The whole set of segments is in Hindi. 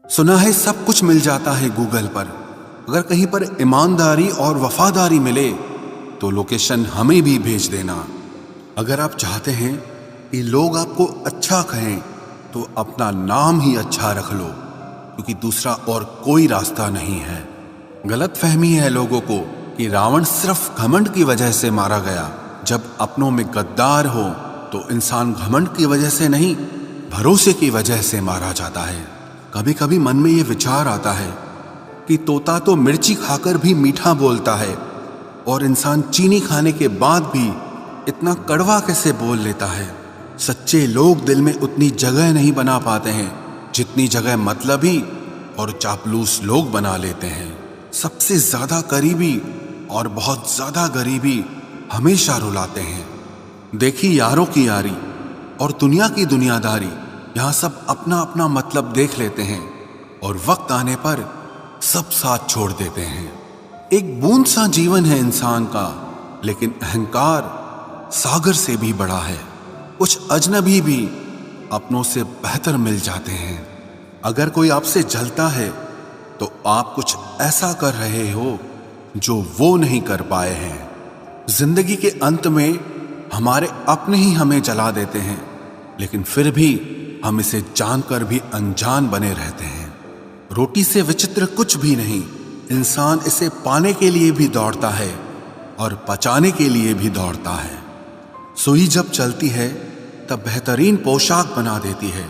सुना है सब कुछ मिल जाता है गूगल पर। अगर कहीं पर ईमानदारी और वफादारी मिले तो लोकेशन हमें भी भेज देना। अगर आप चाहते हैं कि लोग आपको अच्छा कहें तो अपना नाम ही अच्छा रख लो, क्योंकि दूसरा और कोई रास्ता नहीं है। गलत फहमी है लोगों को कि रावण सिर्फ घमंड की वजह से मारा गया। जब अपनों में गद्दार हो तो इंसान घमंड की वजह से नहीं, भरोसे की वजह से मारा जाता है। कभी कभी मन में ये विचार आता है कि तोता तो मिर्ची खाकर भी मीठा बोलता है, और इंसान चीनी खाने के बाद भी इतना कड़वा कैसे बोल लेता है। सच्चे लोग दिल में उतनी जगह नहीं बना पाते हैं जितनी जगह मतलबी और चापलूस लोग बना लेते हैं। सबसे ज्यादा करीबी और बहुत ज्यादा गरीबी हमेशा रुलाते हैं। देखी यारों की यारी और दुनिया की दुनियादारी, यहाँ सब अपना अपना मतलब देख लेते हैं और वक्त आने पर सब साथ छोड़ देते हैं। एक बूंद सा जीवन है इंसान का, लेकिन अहंकार सागर से भी बड़ा है। कुछ अजनबी भी अपनों से बेहतर मिल जाते हैं। अगर कोई आपसे जलता है तो आप कुछ ऐसा कर रहे हो जो वो नहीं कर पाए हैं। जिंदगी के अंत में हमारे अपने ही हमें जला देते हैं, लेकिन फिर भी हम इसे जानकर भी अनजान बने रहते हैं। रोटी से विचित्र कुछ भी नहीं। इंसान इसे पाने के लिए भी दौड़ता है और पचाने के लिए भी दौड़ता है। सुई जब चलती है तब बेहतरीन पोशाक बना देती है।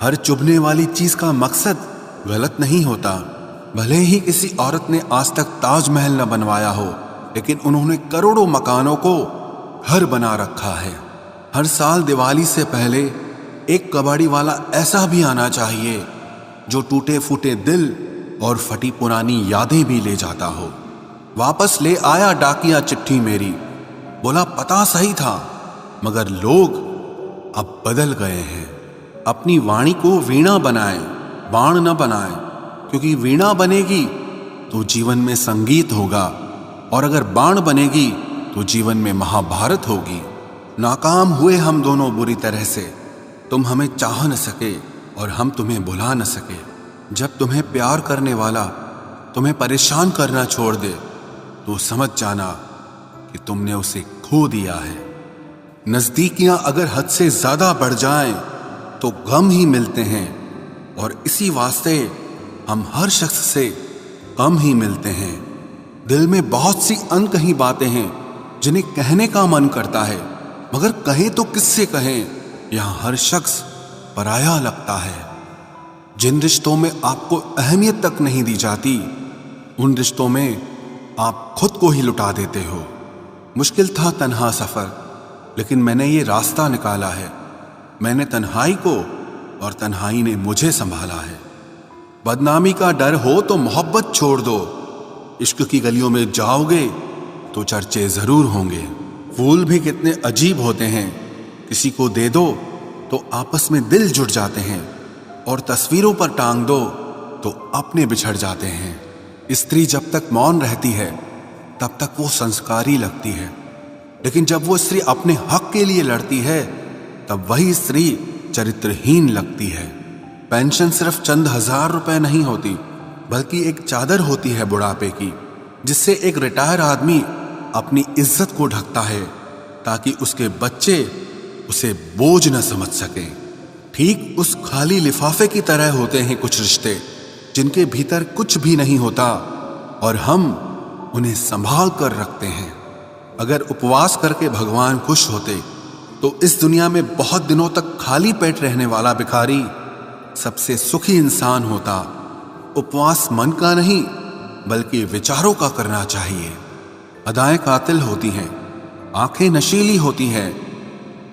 हर चुभने वाली चीज का मकसद गलत नहीं होता। भले ही किसी औरत ने आज तक ताजमहल न बनवाया हो, लेकिन उन्होंने करोड़ों मकानों को घर बना रखा है। हर साल दिवाली से पहले एक कबाड़ी वाला ऐसा भी आना चाहिए जो टूटे फूटे दिल और फटी पुरानी यादें भी ले जाता हो। वापस ले आया डाकिया चिट्ठी मेरी, बोला पता सही था मगर लोग अब बदल गए हैं। अपनी वाणी को वीणा बनाए, बाण न बनाए, क्योंकि वीणा बनेगी तो जीवन में संगीत होगा, और अगर बाण बनेगी तो जीवन में महाभारत होगी। नाकाम हुए हम दोनों बुरी तरह से। तुम हमें चाह न सके और हम तुम्हें भुला न सके। जब तुम्हें प्यार करने वाला तुम्हें परेशान करना छोड़ दे तो समझ जाना कि तुमने उसे खो दिया है। नजदीकियां अगर हद से ज्यादा बढ़ जाएं तो गम ही मिलते हैं, और इसी वास्ते हम हर शख्स से कम ही मिलते हैं। दिल में बहुत सी अनकही बातें हैं जिन्हें कहने का मन करता है, मगर कहें तो किससे कहें। यहाँ हर शख्स पराया लगता है। जिन रिश्तों में आपको अहमियत तक नहीं दी जाती, उन रिश्तों में आप खुद को ही लुटा देते हो। मुश्किल था तन्हा सफर, लेकिन मैंने ये रास्ता निकाला है। मैंने तन्हाई को और तन्हाई ने मुझे संभाला है। बदनामी का डर हो तो मोहब्बत छोड़ दो। इश्क की गलियों में जाओगे तो चर्चे जरूर होंगे। फूल भी कितने अजीब होते हैं, किसी को दे दो तो आपस में दिल जुड़ जाते हैं, और तस्वीरों पर टांग दो तो अपने बिछड़ जाते हैं। स्त्री जब तक मौन रहती है तब तक वो संस्कारी लगती है, लेकिन जब वो स्त्री अपने हक के लिए लड़ती है तब वही स्त्री चरित्रहीन लगती है। पेंशन सिर्फ चंद हजार रुपए नहीं होती, बल्कि एक चादर होती है बुढ़ापे की, जिससे एक रिटायर आदमी अपनी इज्जत को ढकता है ताकि उसके बच्चे उसे बोझ न समझ सके। ठीक उस खाली लिफाफे की तरह होते हैं कुछ रिश्ते जिनके भीतर कुछ भी नहीं होता, और हम उन्हें संभाल कर रखते हैं। अगर उपवास करके भगवान खुश होते तो इस दुनिया में बहुत दिनों तक खाली पेट रहने वाला भिखारी सबसे सुखी इंसान होता। उपवास मन का नहीं बल्कि विचारों का करना चाहिए। अदाएं कातिल होती हैं, आंखें नशीली होती हैं।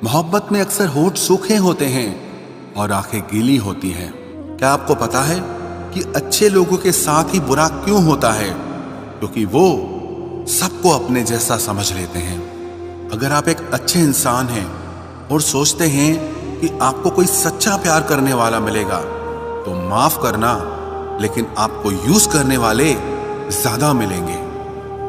मोहब्बत में अक्सर होठ सूखे होते हैं और आंखें गीली होती हैं। क्या आपको पता है कि अच्छे लोगों के साथ ही बुरा क्यों होता है? क्योंकि वो सबको अपने जैसा समझ लेते हैं। अगर आप एक अच्छे इंसान हैं और सोचते हैं कि आपको कोई सच्चा प्यार करने वाला मिलेगा, तो माफ करना, लेकिन आपको यूज करने वाले ज्यादा मिलेंगे।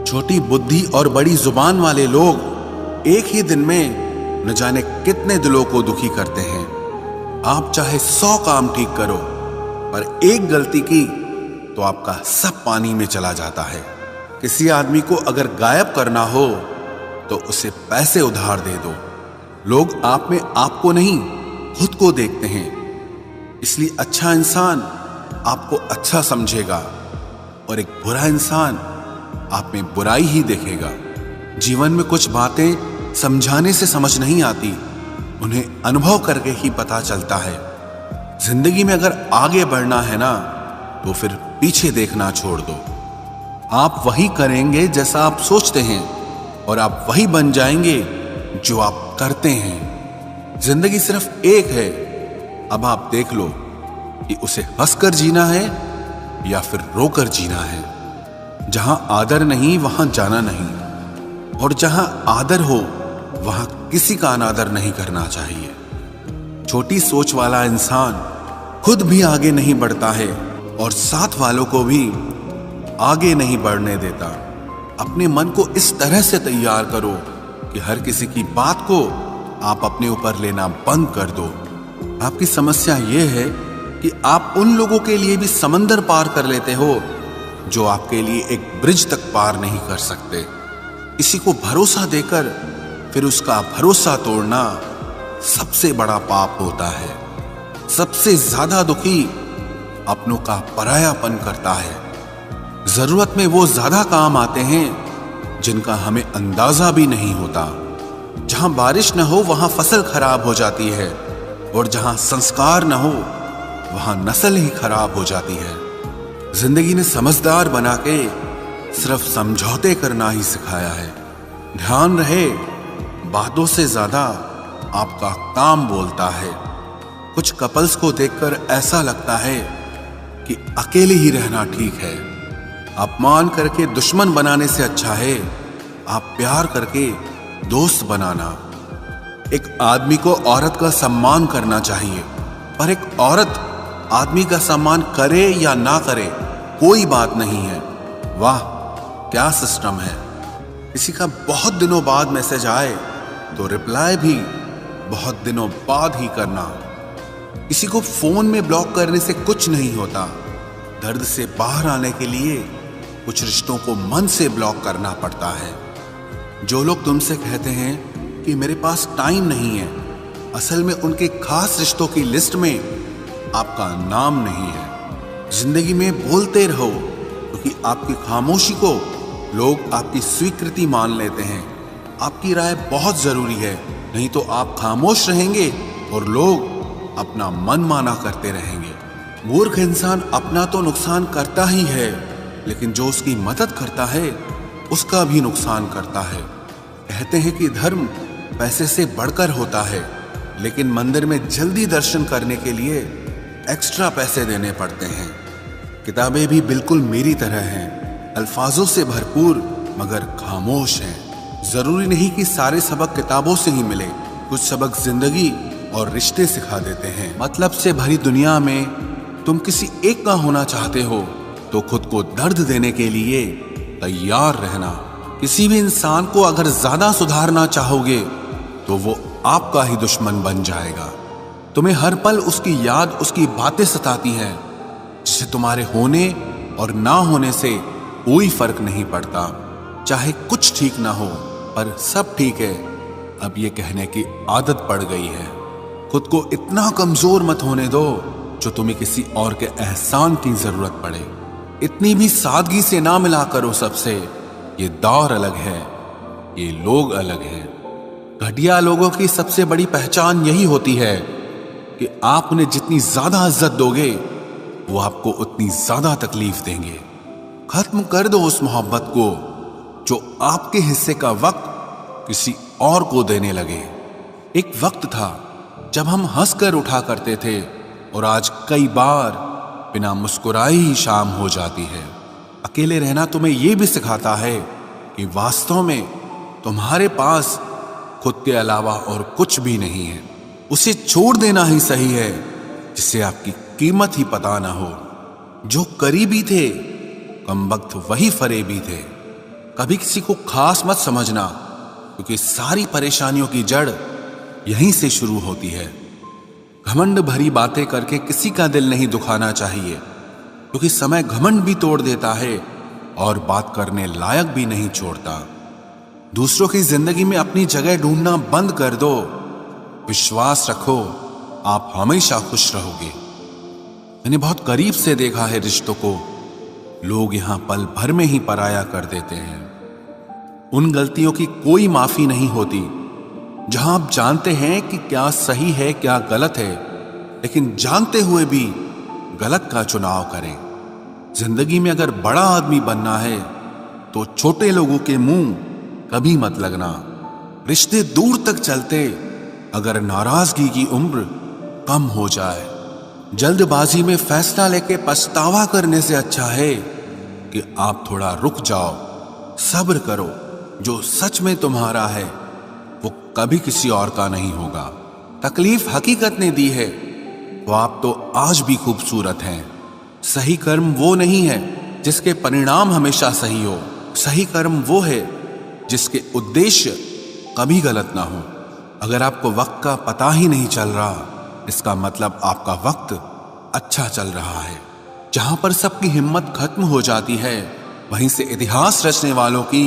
छोटी बुद्धि और बड़ी जुबान वाले लोग एक ही दिन में न जाने कितने दिलों को दुखी करते हैं। आप चाहे 100 काम ठीक करो, पर एक गलती की तो आपका सब पानी में चला जाता है। किसी आदमी को अगर गायब करना हो तो उसे पैसे उधार दे दो। लोग आप में आपको नहीं खुद को देखते हैं, इसलिए अच्छा इंसान आपको अच्छा समझेगा और एक बुरा इंसान आप में बुराई ही देखेगा। जीवन में कुछ बातें समझाने से समझ नहीं आती, उन्हें अनुभव करके ही पता चलता है। जिंदगी में अगर आगे बढ़ना है ना तो फिर पीछे देखना छोड़ दो। आप वही करेंगे जैसा आप सोचते हैं और आप वही बन जाएंगे जो आप करते हैं। जिंदगी सिर्फ एक है, अब आप देख लो कि उसे हंसकर जीना है या फिर रोकर जीना है। जहां आदर नहीं वहां जाना नहीं, और जहां आदर हो वहां किसी का अनादर नहीं करना चाहिए। छोटी सोच वाला इंसान खुद भी आगे नहीं बढ़ता है और साथ वालों को भी आगे नहीं बढ़ने देता। अपने मन को इस तरह से तैयार करो कि हर किसी की बात को आप अपने ऊपर लेना बंद कर दो। आपकी समस्या यह है कि आप उन लोगों के लिए भी समंदर पार कर लेते हो जो आपके लिए एक ब्रिज तक पार नहीं कर सकते। किसी को भरोसा देकर फिर उसका भरोसा तोड़ना सबसे बड़ा पाप होता है। सबसे ज्यादा दुखी अपनों का परायापन करता है। जरूरत में वो ज्यादा काम आते हैं जिनका हमें अंदाजा भी नहीं होता। जहां बारिश न हो वहां फसल खराब हो जाती है, और जहां संस्कार न हो वहां नस्ल ही खराब हो जाती है। जिंदगी ने समझदार बना के सिर्फ समझौते करना ही सिखाया है। ध्यान रहे, बातों से ज्यादा आपका काम बोलता है। कुछ कपल्स को देखकर ऐसा लगता है कि अकेले ही रहना ठीक है। अपमान करके दुश्मन बनाने से अच्छा है आप प्यार करके दोस्त बनाना। एक आदमी को औरत का सम्मान करना चाहिए, पर एक औरत आदमी का सम्मान करे या ना करे कोई बात नहीं है। वाह क्या सिस्टम है। किसी का बहुत दिनों बाद मैसेज आए तो रिप्लाई भी बहुत दिनों बाद ही करना। किसी को फोन में ब्लॉक करने से कुछ नहीं होता। दर्द से बाहर आने के लिए कुछ रिश्तों को मन से ब्लॉक करना पड़ता है। जो लोग तुमसे कहते हैं कि मेरे पास टाइम नहीं है, असल में उनके खास रिश्तों की लिस्ट में आपका नाम नहीं है। जिंदगी में बोलते रहो, क्योंकि आपकी खामोशी को लोग आपकी स्वीकृति मान लेते हैं। आपकी राय बहुत जरूरी है, नहीं तो आप खामोश रहेंगे और लोग अपना मन माना करते रहेंगे। मूर्ख इंसान अपना तो नुकसान करता ही है, लेकिन जो उसकी मदद करता है उसका भी नुकसान करता है। कहते हैं कि धर्म पैसे से बढ़कर होता है, लेकिन मंदिर में जल्दी दर्शन करने के लिए एक्स्ट्रा पैसे देने पड़ते हैं। किताबें भी बिल्कुल मेरी तरह हैं, अल्फाजों से भरपूर मगर खामोश हैं। जरूरी नहीं कि सारे सबक किताबों से ही मिले, कुछ सबक जिंदगी और रिश्ते सिखा देते हैं। मतलब से भरी दुनिया में तुम किसी एक का होना चाहते हो तो खुद को दर्द देने के लिए तैयार रहना। किसी भी इंसान को अगर ज्यादा सुधारना चाहोगे तो वो आपका ही दुश्मन बन जाएगा। तुम्हें हर पल उसकी याद, उसकी बातें सताती हैं, जिससे तुम्हारे होने और ना होने से कोई फर्क नहीं पड़ता। चाहे कुछ ठीक ना हो पर सब ठीक है, अब ये कहने की आदत पड़ गई है। खुद को इतना कमजोर मत होने दो जो तुम्हें किसी और के एहसान की जरूरत पड़े। इतनी भी सादगी से ना मिला करो सबसे। ये दौर अलग है, ये लोग अलग हैं। घटिया लोगों की सबसे बड़ी पहचान यही होती है कि आप उन्हें जितनी ज्यादा इज्जत दोगे वो आपको उतनी ज्यादा तकलीफ देंगे। खत्म कर दो उस मोहब्बत को जो आपके हिस्से का वक्त किसी और को देने लगे। एक वक्त था जब हम हंसकर उठा करते थे, और आज कई बार बिना मुस्कुराए ही शाम हो जाती है। अकेले रहना तुम्हें यह भी सिखाता है कि वास्तव में तुम्हारे पास खुद के अलावा और कुछ भी नहीं है। उसे छोड़ देना ही सही है जिससे आपकी कीमत ही पता ना हो। जो करीबी थे कमबख्त वही फरेबी थे। कभी किसी को खास मत समझना, क्योंकि सारी परेशानियों की जड़ यहीं से शुरू होती है। घमंड भरी बातें करके किसी का दिल नहीं दुखाना चाहिए, क्योंकि समय घमंड भी तोड़ देता है और बात करने लायक भी नहीं छोड़ता। दूसरों की जिंदगी में अपनी जगह ढूंढना बंद कर दो। विश्वास रखो, आप हमेशा खुश रहोगे। मैंने बहुत करीब से देखा है रिश्तों को, लोग यहां पल भर में ही पराया कर देते हैं। उन गलतियों की कोई माफी नहीं होती जहां आप जानते हैं कि क्या सही है क्या गलत है, लेकिन जानते हुए भी गलत का चुनाव करें। जिंदगी में अगर बड़ा आदमी बनना है तो छोटे लोगों के मुंह कभी मत लगना। रिश्ते दूर तक चलते अगर नाराजगी की उम्र कम हो जाए। जल्दबाजी में फैसला लेके पछतावा करने से अच्छा है कि आप थोड़ा रुक जाओ, सब्र करो। जो सच में तुम्हारा है वो कभी किसी और का नहीं होगा। तकलीफ हकीकत ने दी है तो आप तो आज भी खूबसूरत हैं। सही कर्म वो नहीं है जिसके परिणाम हमेशा सही हो। सही कर्म वो है जिसके उद्देश्य कभी गलत ना हो। अगर आपको वक्त का पता ही नहीं चल रहा, इसका मतलब आपका वक्त अच्छा चल रहा है। जहां पर सबकी हिम्मत खत्म हो जाती है, वहीं से इतिहास रचने वालों की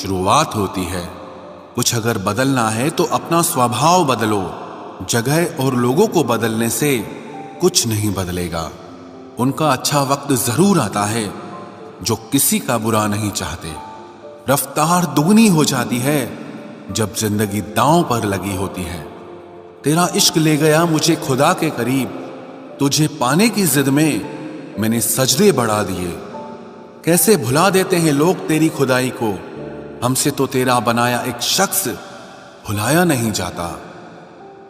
शुरुआत होती है। कुछ अगर बदलना है तो अपना स्वभाव बदलो। जगह और लोगों को बदलने से कुछ नहीं बदलेगा। उनका अच्छा वक्त जरूर आता है जो किसी का बुरा नहीं चाहते। रफ्तार दुगनी हो जाती है जब जिंदगी दांव पर लगी होती है। तेरा इश्क ले गया मुझे खुदा के करीब, तुझे पाने की जिद में मैंने सजदे बढ़ा दिए। कैसे भुला देते हैं लोग तेरी खुदाई को, हमसे तो तेरा बनाया एक शख्स भुलाया नहीं जाता।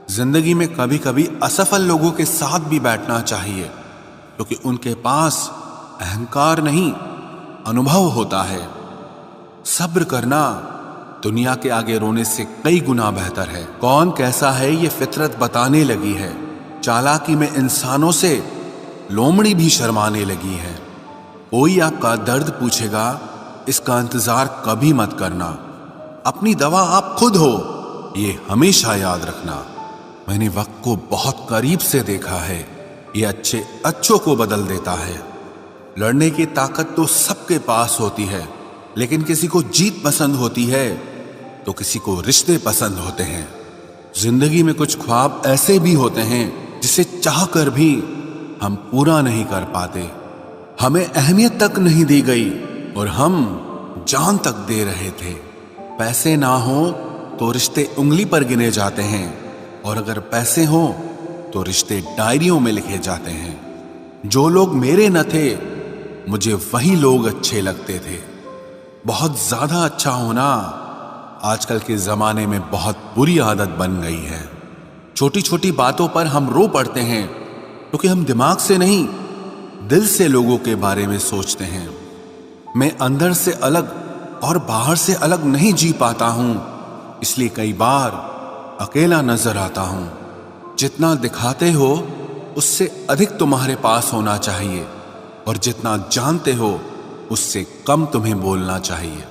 जिंदगी में कभी कभी असफल लोगों के साथ भी बैठना चाहिए, क्योंकि उनके पास अहंकार नहीं अनुभव होता है। सब्र करना दुनिया के आगे रोने से कई गुना बेहतर है। कौन कैसा है ये फितरत बताने लगी है। चालाकी में इंसानों से लोमड़ी भी शर्माने लगी है। कोई आपका दर्द पूछेगा, इसका इंतजार कभी मत करना। अपनी दवा आप खुद हो, ये हमेशा याद रखना। मैंने वक्त को बहुत करीब से देखा है, ये अच्छे अच्छों को बदल देता है। लड़ने की ताकत तो सबके पास होती है, लेकिन किसी को जीत पसंद होती है तो किसी को रिश्ते पसंद होते हैं। जिंदगी में कुछ ख्वाब ऐसे भी होते हैं जिसे चाह कर भी हम पूरा नहीं कर पाते। हमें अहमियत तक नहीं दी गई और हम जान तक दे रहे थे। पैसे ना हो तो रिश्ते उंगली पर गिने जाते हैं, और अगर पैसे हो तो रिश्ते डायरियों में लिखे जाते हैं। जो लोग मेरे न थे मुझे वही लोग अच्छे लगते थे। बहुत ज्यादा अच्छा होना आजकल के जमाने में बहुत बुरी आदत बन गई है। छोटी छोटी बातों पर हम रो पड़ते हैं क्योंकि हम दिमाग से नहीं दिल से लोगों के बारे में सोचते हैं। मैं अंदर से अलग और बाहर से अलग नहीं जी पाता हूं, इसलिए कई बार अकेला नजर आता हूं। जितना दिखाते हो उससे अधिक तुम्हारे पास होना चाहिए, और जितना जानते हो उससे कम तुम्हें बोलना चाहिए।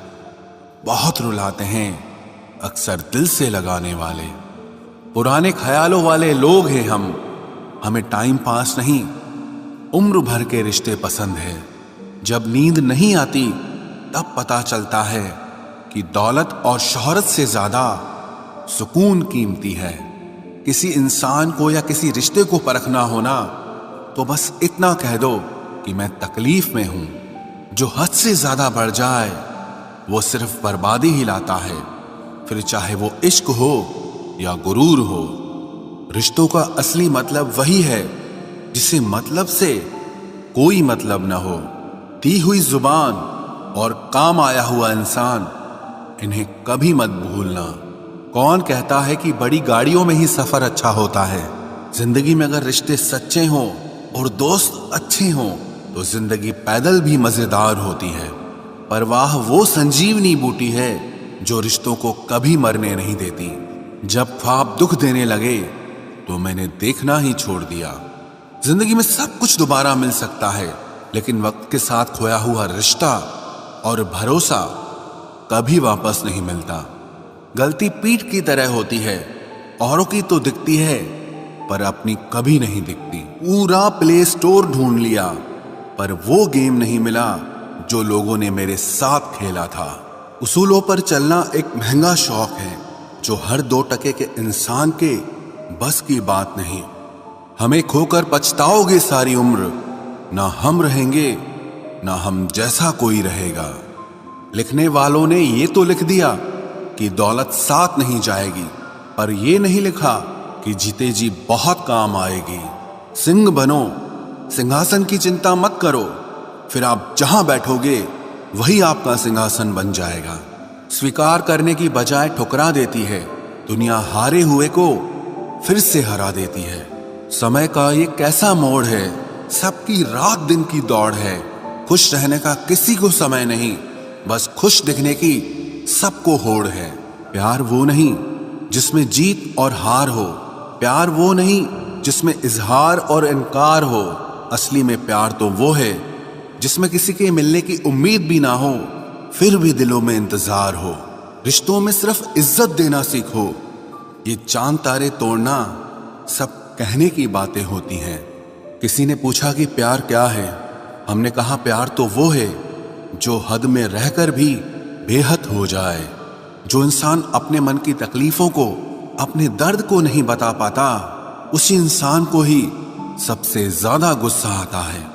बहुत रुलाते हैं अक्सर दिल से लगाने वाले। पुराने ख्यालों वाले लोग हैं हम। हमें टाइम पास नहीं, उम्र भर के रिश्ते पसंद है। जब नींद नहीं आती तब पता चलता है कि दौलत और शोहरत से ज्यादा सुकून कीमती है। किसी इंसान को या किसी रिश्ते को परखना होना तो बस इतना कह दो कि मैं तकलीफ में हूं। जो हद से ज्यादा बढ़ जाए वो सिर्फ बर्बादी ही लाता है, फिर चाहे वो इश्क हो या गुरूर हो। रिश्तों का असली मतलब वही है जिसे मतलब से कोई मतलब न हो। दी हुई जुबान और काम आया हुआ इंसान, इन्हें कभी मत भूलना। कौन कहता है कि बड़ी गाड़ियों में ही सफर अच्छा होता है। जिंदगी में अगर रिश्ते सच्चे हों और दोस्त अच्छे हों तो जिंदगी पैदल भी मजेदार होती है। परवाह वो संजीवनी बूटी है जो रिश्तों को कभी मरने नहीं देती। जब ख्वाब दुख देने लगे तो मैंने देखना ही छोड़ दिया। जिंदगी में सब कुछ दोबारा मिल सकता है, लेकिन वक्त के साथ खोया हुआ रिश्ता और भरोसा कभी वापस नहीं मिलता। गलती पीठ की तरह होती है, औरों की तो दिखती है पर अपनी कभी नहीं दिखती। पूरा प्ले स्टोर ढूंढ लिया, पर वो गेम नहीं मिला जो लोगों ने मेरे साथ खेला था। उसूलों पर चलना एक महंगा शौक है जो हर 2 टके के इंसान के बस की बात नहीं। हमें खोकर पछताओगे सारी उम्र, ना हम रहेंगे ना हम जैसा कोई रहेगा। लिखने वालों ने ये तो लिख दिया कि दौलत साथ नहीं जाएगी, पर ये नहीं लिखा कि जीते जी बहुत काम आएगी। सिंह बनो, सिंहासन की चिंता मत करो, फिर आप जहां बैठोगे वही आपका सिंहासन बन जाएगा। स्वीकार करने की बजाय ठुकरा देती है दुनिया, हारे हुए को फिर से हरा देती है। समय का ये कैसा मोड़ है, सबकी रात दिन की दौड़ है। खुश रहने का किसी को समय नहीं, बस खुश दिखने की सबको होड़ है। प्यार वो नहीं जिसमें जीत और हार हो, प्यार वो नहीं जिसमें इजहार और इनकार हो। असली में प्यार तो वो है जिसमें किसी के मिलने की उम्मीद भी ना हो, फिर भी दिलों में इंतजार हो। रिश्तों में सिर्फ इज्जत देना सीखो, ये चांद तारे तोड़ना सब कहने की बातें होती हैं। किसी ने पूछा कि प्यार क्या है, हमने कहा प्यार तो वो है जो हद में रहकर भी बेहद हो जाए। जो इंसान अपने मन की तकलीफों को, अपने दर्द को नहीं बता पाता, उसी इंसान को ही सबसे ज्यादा गुस्सा आता है।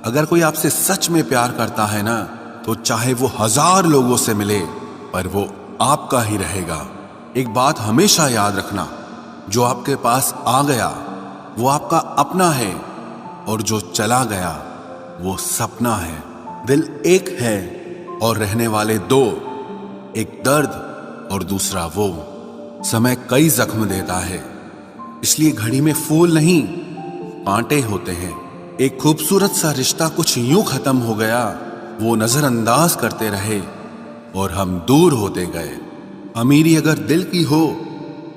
अगर कोई आपसे सच में प्यार करता है ना, तो चाहे वो 1000 लोगों से मिले, पर वो आपका ही रहेगा। एक बात हमेशा याद रखना, जो आपके पास आ गया वो आपका अपना है, और जो चला गया वो सपना है। दिल एक है और रहने वाले 2, एक दर्द और दूसरा वो। समय कई जख्म देता है, इसलिए घड़ी में फूल नहीं कांटे होते हैं। एक खूबसूरत सा रिश्ता कुछ यूं खत्म हो गया, वो नजरअंदाज करते रहे और हम दूर होते गए। अमीरी अगर दिल की हो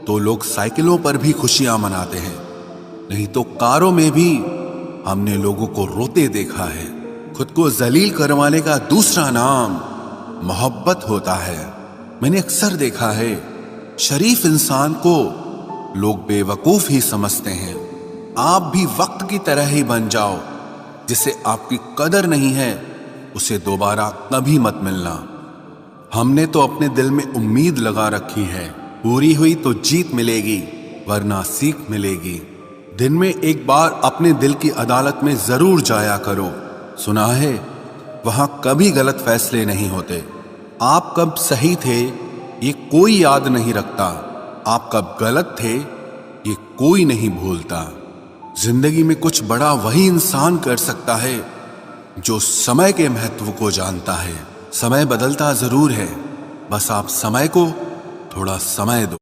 तो लोग साइकिलों पर भी खुशियां मनाते हैं, नहीं तो कारों में भी हमने लोगों को रोते देखा है। खुद को जलील करवाने का दूसरा नाम मोहब्बत होता है। मैंने अक्सर देखा है, शरीफ इंसान को लोग बेवकूफ ही समझते हैं। आप भी वक्त की तरह ही बन जाओ, जिसे आपकी कदर नहीं है उसे दोबारा कभी मत मिलना। हमने तो अपने दिल में उम्मीद लगा रखी है, पूरी हुई तो जीत मिलेगी वरना सीख मिलेगी। दिन में एक बार अपने दिल की अदालत में जरूर जाया करो। सुना है वहां कभी गलत फैसले नहीं होते। आप कब सही थे ये कोई याद नहीं रखता, आप कब गलत थे ये कोई नहीं भूलता। जिंदगी में कुछ बड़ा वही इंसान कर सकता है जो समय के महत्व को जानता है। समय बदलता जरूर है, बस आप समय को थोड़ा समय दो।